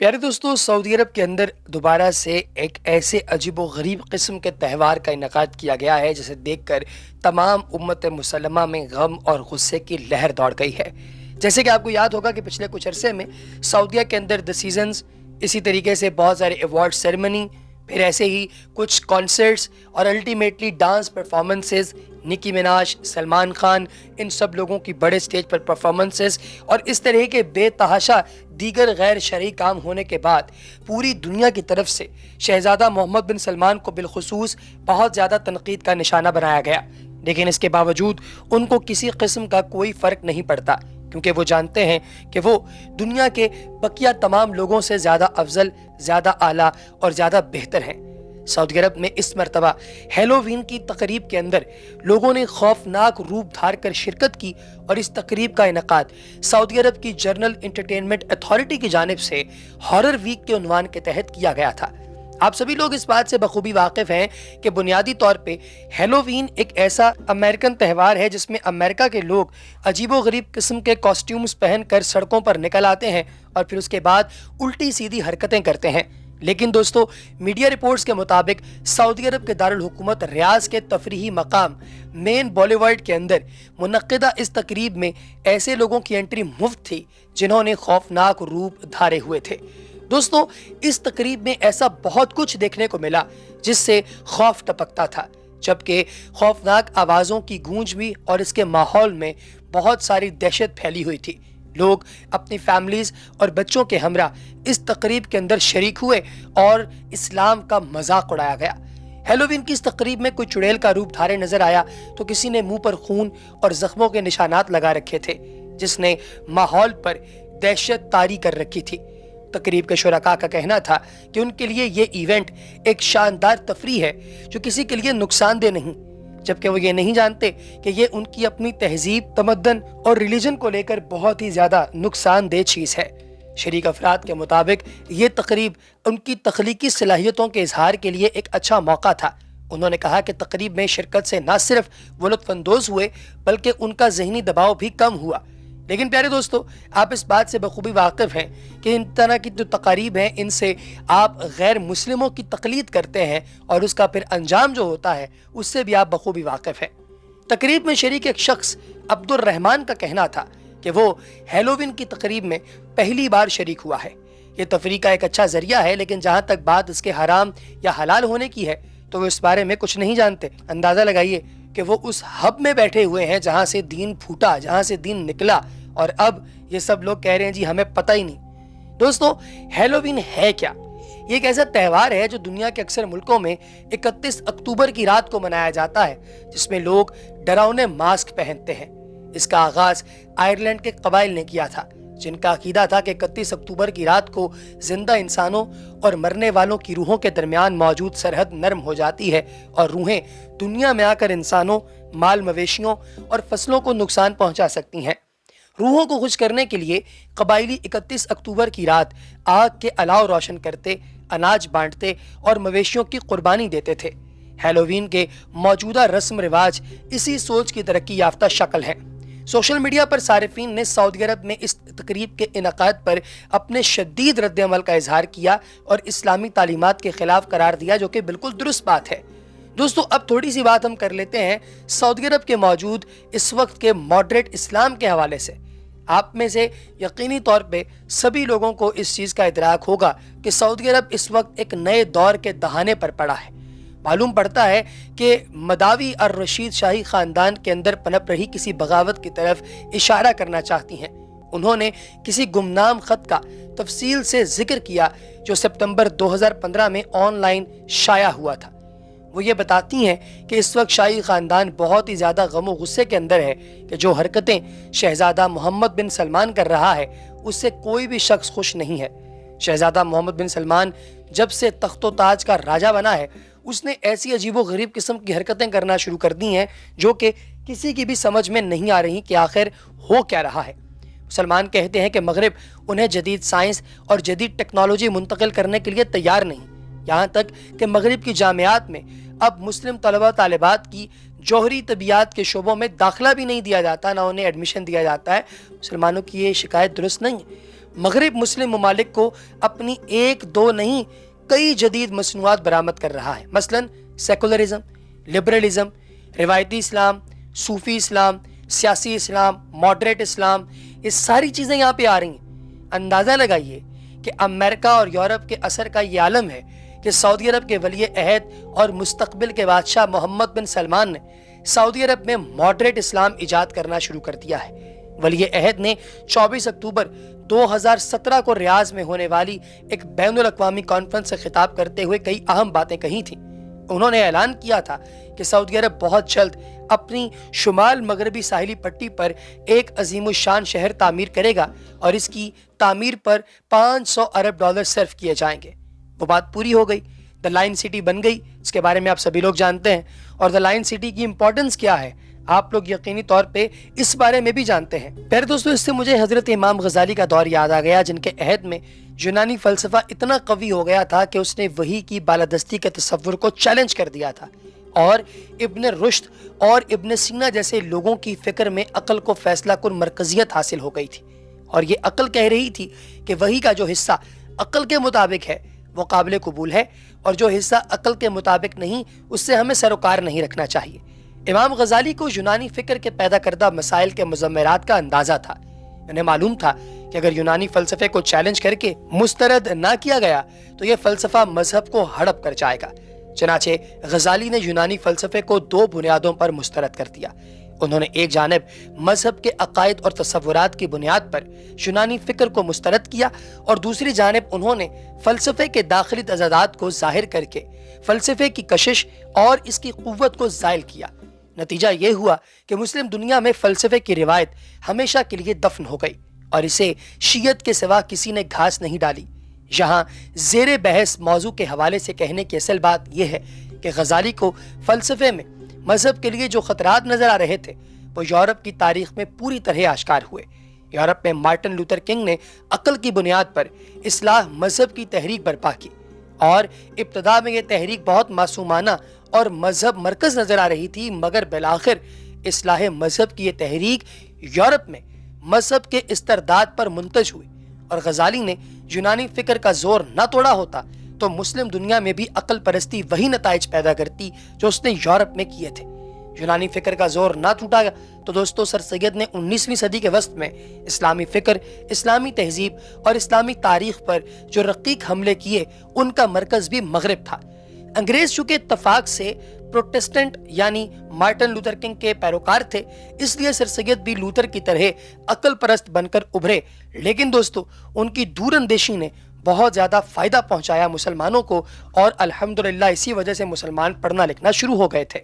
प्यारे दोस्तों, सऊदी अरब के अंदर दोबारा से एक ऐसे अजीबो-गरीब किस्म के त्यौहार का इनेकाद किया गया है जिसे देखकर तमाम उम्मत मुसलमा में गम और गुस्से की लहर दौड़ गई है। जैसे कि आपको याद होगा कि पिछले कुछ अरसे में सऊदीया के अंदर द सीजन्स, इसी तरीके से बहुत सारे अवार्ड सेरेमनी, फिर ऐसे ही कुछ कॉन्सर्ट्स और अल्टीमेटली डांस परफॉर्मेंसेस, निकी मिनाज, सलमान खान, इन सब लोगों की बड़े स्टेज पर परफॉर्मेंसेस और इस तरह के बेतहाशा दीगर गैर शरई काम होने के बाद पूरी दुनिया की तरफ से शहजादा मोहम्मद बिन सलमान को बिलखुसूस बहुत ज़्यादा तनकीद का निशाना बनाया गया। लेकिन इसके बावजूद उनको किसी किस्म का कोई फ़र्क नहीं पड़ता, क्योंकि वो जानते हैं कि वो दुनिया के बकिया तमाम लोगों से ज़्यादा अफजल, ज़्यादा आला और ज़्यादा बेहतर हैं। सऊदी अरब में इस मरतबा हैलोवीन की तकरीब के अंदर लोगों ने खौफनाक रूप धार कर शिरकत की और इस तकरीब का इनेकाद सऊदी अरब की जर्नल एंटरटेनमेंट अथॉरिटी की जानिब से हॉरर वीक के उन्वान के तहत किया गया था। आप सभी लोग इस बात से बखूबी वाकिफ हैं कि बुनियादी तौर पे हैलोवीन एक ऐसा अमेरिकन त्यौहार है जिसमें अमेरिका के लोग अजीबोगरीब किस्म के कॉस्ट्यूम्स पहनकर सड़कों पर निकल आते हैं और फिर उसके बाद उल्टी सीधी हरकतें करते हैं। लेकिन दोस्तों, मीडिया रिपोर्ट्स के मुताबिक सऊदी अरब के दारुल हुकूमत रियाज के तफरीही मकाम मेन बॉलीवुड के अंदर मुनक्किदा इस तकरीब में ऐसे लोगों की एंट्री मुफ्त थी जिन्होंने खौफनाक रूप धारे हुए थे। दोस्तों, इस तकरीब में ऐसा बहुत कुछ देखने को मिला जिससे खौफ टपकता था, जबकि खौफनाक आवाज़ों की गूंज भी और इसके माहौल में बहुत सारी दहशत फैली हुई थी। लोग अपनी फैमिलीज और बच्चों के हमरा इस तकरीब के अंदर शरीक हुए और इस्लाम का मजाक उड़ाया गया। हैलोवीन की इस तकरीब में कोई चुड़ैल का रूप धारे नजर आया तो किसी ने मुंह पर खून और जख्मों के निशानात लगा रखे थे, जिसने माहौल पर दहशत तारी कर रखी थी। तकरीब के शुरका का कहना था कि उनके लिए ये इवेंट एक शानदार तफरीह है जो किसी के लिए नुकसानदेह नहीं, जबकि वो ये नहीं जानते कि ये उनकी अपनी तहजीब, तमद्दन और रिलीजन को लेकर बहुत ही ज़्यादा नुकसानदेह चीज़ है। शरीक अफराद के मुताबिक ये तकरीब उनकी तख्लीकी सलाहियतों के इजहार के लिए एक अच्छा मौका था। उन्होंने कहा कि तकरीब में शिरकत से न सिर्फ वो लुत्फ़अंदोज़ हुए बल्कि उनका जहनी दबाव भी कम हुआ। लेकिन प्यारे दोस्तों, आप इस बात से बखूबी वाकिफ़ हैं कि इन तरह की जो तकारीब हैं इनसे आप गैर मुस्लिमों की तकलीद करते हैं और उसका फिर अंजाम जो होता है उससे भी आप बखूबी वाकिफ़ हैं। तकरीब में शरीक एक शख्स अब्दुल रहमान का कहना था कि वो हैलोवीन की तकरीब में पहली बार शरीक हुआ है। ये तफरीह का एक अच्छा जरिया है, लेकिन जहाँ तक बात इसके हराम या हलाल होने की है तो वो इस बारे में कुछ नहीं जानते। अंदाज़ा लगाइए कि वो उस हब में बैठे हुए हैं जहाँ से दीन फूटा, जहाँ से दीन निकला, और अब ये सब लोग कह रहे हैं जी हमें पता ही नहीं। दोस्तों, हैलोवीन है क्या? ये एक ऐसा त्यौहार है जो दुनिया के अक्सर मुल्कों में 31 अक्टूबर की रात को मनाया जाता है, जिसमें लोग डरावने मास्क पहनते हैं। इसका आगाज आयरलैंड के कबाइल ने किया था, जिनका अकीदा था कि 31 अक्टूबर की रात को जिंदा इंसानों और मरने वालों की रूहों के दरमियान मौजूद सरहद नरम हो जाती है और रूहें दुनिया में आकर इंसानों, माल मवेशियों और फसलों को नुकसान पहुंचा सकती हैं। रूहों को खुश करने के लिए कबाइली 31 अक्टूबर की रात आग के अलाव रोशन करते, अनाज बांटते और मवेशियों की कुर्बानी देते थे। हैलोवीन के मौजूदा रस्म रिवाज इसी सोच की तरक्की याफ्ता शक्ल है। सोशल मीडिया पर सारिफीन ने सऊदी अरब में इस तकरीब के इनेकाद पर अपने शदीद रद्द-ए-अमल का इजहार किया और इस्लामी तालीमात के खिलाफ करार दिया, जो कि बिल्कुल दुरुस्त बात है। दोस्तों, अब थोड़ी सी बात हम कर लेते हैं सऊदी अरब के मौजूद इस वक्त के मॉडरेट इस्लाम के हवाले से। आप में से यकीनी तौर पे सभी लोगों को इस चीज़ का इदराक होगा कि सऊदी अरब इस वक्त एक नए दौर के दहाने पर पड़ा है। मालूम पड़ता है कि मदावी और रशीद शाही ख़ानदान के अंदर पनप रही किसी बगावत की तरफ इशारा करना चाहती हैं। उन्होंने किसी गुमनाम ख़त का तफसील से जिक्र किया जो सितंबर 2015 में ऑनलाइन शाया हुआ था। वो ये बताती हैं कि इस वक्त शाही ख़ानदान बहुत ही ज़्यादा गम गुस्से के अंदर है कि जो हरकतें शहजादा मोहम्मद बिन सलमान कर रहा है उससे कोई भी शख्स खुश नहीं है। शहजादा मोहम्मद बिन सलमान जब से तख्तो ताज का राजा बना है उसने ऐसी अजीबो गरीब किस्म की हरकतें करना शुरू कर दी हैं जो कि किसी की भी समझ में नहीं आ रही कि आखिर हो क्या रहा है। सलमान कहते हैं कि मगरिब उन्हें जदीद साइंस और जदीद टेक्नोलॉजी मुंतकिल करने के लिए तैयार नहीं, यहाँ तक कि मगरिब की जामियात में अब मुस्लिम तलबा तालिबात की जौहरी तबियात के शोबों में दाखिला भी नहीं दिया जाता, ना उन्हें एडमिशन दिया जाता है। मुसलमानों की ये शिकायत दुरुस्त नहीं है। मगरिब मुस्लिम ममालिक को अपनी एक दो नहीं कई जदीद मसनूआत बरामद कर रहा है। मसलन सेकुलरिज्म, लिबरलिज्म, रिवायती इस्लाम, सूफी इस्लाम, सियासी इस्लाम, मॉडरेट इस्लाम, ये सारी चीज़ें यहाँ पे आ रही हैं। अंदाज़ा लगाइए कि अमेरिका और यूरोप के असर का ये आलम है कि सऊदी अरब के वली अहद और मुस्तकबिल के बादशाह मोहम्मद बिन सलमान ने सऊदी अरब में मॉडरेट इस्लाम इजाद करना शुरू कर दिया है। वली अहद ने 24 अक्टूबर 2017 को रियाज में होने वाली एक बैनुल अक़वामी कॉन्फ्रेंस से खिताब करते हुए कई अहम बातें कही थीं। उन्होंने ऐलान किया था कि सऊदी अरब बहुत जल्द अपनी शुमाल मगरबी साहिली पट्टी पर एक अजीमुशान शहर तामीर करेगा और इसकी तामीर पर $500 अरब सर्फ किए जाएंगे। वो बात पूरी हो गई, द लाइन सिटी बन गई। इसके बारे में आप सभी लोग जानते हैं और द लाइन सिटी की इंपॉर्टेंस क्या है आप लोग यकीनी तौर पे इस बारे में भी जानते हैं। प्यारे दोस्तों, इससे मुझे हजरत इमाम गजाली का दौर याद आ गया, जिनके अहद में यूनानी फलसफा इतना कवी हो गया था कि उसने वही की बालादस्ती के तसव्वुर को चैलेंज कर दिया था और इब्न रुश्द और इब्न सीना जैसे लोगों की फिक्र में अक्ल को फैसला कुन मरकजियत हासिल हो गई थी और ये अक्ल कह रही थी कि वही का जो हिस्सा अक्ल के मुताबिक है वो काबिल कबूल है और जो हिस्सा अक्ल के मुताबिक नहीं उससे हमें सरोकार नहीं रखना चाहिए। इमाम गजाली को यूनानी फिक्र के पैदा करदा मसाइल के मुज़म्मरात का अंदाजा था। उन्हें मालूम था कि अगर यूनानी फलसफे को चैलेंज करके मुस्तरद ना किया गया तो यह फलसफा मजहब को हड़प कर जाएगा। चनाचे गजाली ने यूनानी फलसफे को दो बुनियादों पर मुस्तरद कर दिया। उन्होंने एक जानिब मजहब के अकायद और तसव्वुरात की बुनियाद पर यूनानी फिक्र को मुस्तरद किया और दूसरी जानिब उन्होंने फलसफे के दाखिली तज़ादात को जाहिर करके फलसफे की कशिश और इसकी क़ुव्वत को ज़ाइल किया। नतीजा ये हुआ कि मुस्लिम दुनिया में फलसफे की रिवायत हमेशा के लिए दफन हो गई और इसे शीयत के सिवा किसी ने घास नहीं डाली। यहाँ ज़ेरे बहस मौजू के हवाले से कहने की असल बात यह है कि गजाली को फलसफे में मजहब के लिए जो खतरात नजर आ रहे थे वो यूरोप की तारीख में पूरी तरह आश्कार हुए। यूरोप में मार्टिन लूथर किंग ने अक्ल की बुनियाद पर इस्लाह मजहब की तहरीक बर्पा की और इब्तदा में यह तहरीक बहुत मासूमाना और मजहब मरकज नजर आ रही थी, मगर बिलाखिर इस्लाह मजहब की यह तहरीक यूरोप में मजहब के इस्तरदाद पर मुंतज हुई और गजाली ने यूनानी फिक्र का जोर न तोड़ा होता तो मुस्लिम दुनिया में भी अक्ल परस्ती वही नताइज पैदा करती जो उसने यूरोप में किए थे। यूनानी फिक्र का जोर ना टूटा तो दोस्तों सर सैयद ने 19वीं सदी के वस्त में इस्लामी फिक्र, इस्लामी तहजीब और इस्लामी तारीख पर जो रकीक हमले किए उनका मरकज भी मगरिब था। अंग्रेज चूंकि इत्तफाक से प्रोटेस्टेंट यानी मार्टिन लूथर किंग के पैरोकार थे, इसलिए सर सैयद भी लूथर की तरह अक्ल परस्त बनकर उभरे, लेकिन दोस्तों उनकी दूरअंदेशी ने बहुत ज़्यादा फ़ायदा पहुंचाया मुसलमानों को और अल्हम्दुलिल्लाह इसी वजह से मुसलमान पढ़ना लिखना शुरू हो गए थे।